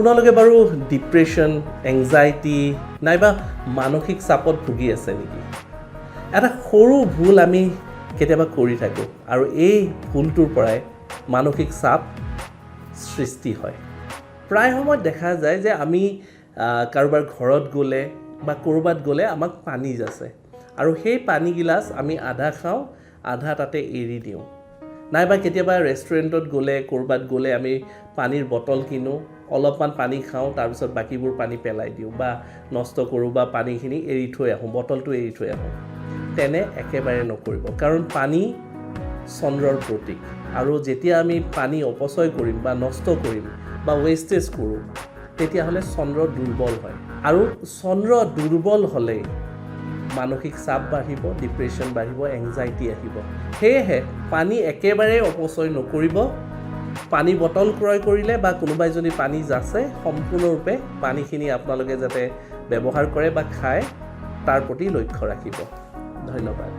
আপোনালোকে বাৰু depression, anxiety নাইবা মানসিক চাপত ভুগি আছে নেকি? এটা সৰু ভুল আমি কেতিয়াবা কৰি থাকোঁ আৰু এই ভুলটোৰ পৰাই মানসিক চাপ সৃষ্টি হয়। প্ৰায় সময়ত দেখা যায় যে আমি কাৰোবাৰ ঘৰত গ'লে বা ক'ৰবাত গ'লে আমাক পানী যাচে আৰু সেই পানীগিলাচ আমি আধা খাওঁ, আধা তাতে এৰি দিওঁ। নাইবা কেতিয়াবা ৰেষ্টুৰেণ্টত গ'লে ক'ৰবাত গ'লে আমি পানীৰ বটল কিনো, অলপমান পানী খাওঁ, তাৰপিছত বাকীবোৰ পানী পেলাই দিওঁ বা নষ্ট কৰোঁ বা পানীখিনি এৰি থৈ আহোঁ, বটলটো এৰি থৈ আহোঁ। তেনে একেবাৰে নকৰিব, কাৰণ পানী চন্দ্ৰৰ প্ৰতীক আৰু যেতিয়া আমি পানী অপচয় কৰিম বা নষ্ট কৰিম বা ৱেষ্টেজ কৰোঁ, তেতিয়াহ'লে চন্দ্ৰ দুৰ্বল হয় আৰু চন্দ্ৰ দুৰ্বল হ'লে মানসিক চাপ বাঢ়িব, ডিপ্ৰেশ্যন বাঢ়িব, এংজাইটি আহিব। সেয়েহে পানী একেবাৰে অপচয় নকৰিব। পানী বটল ক্ৰয় কৰিলে বা কোনোবাই যদি পানী যাচে, সম্পূৰ্ণৰূপে পানীখিনি আপোনালোকে যাতে ব্যৱহাৰ কৰে বা খায়, তাৰ প্ৰতি লক্ষ্য ৰাখিব। ধন্যবাদ।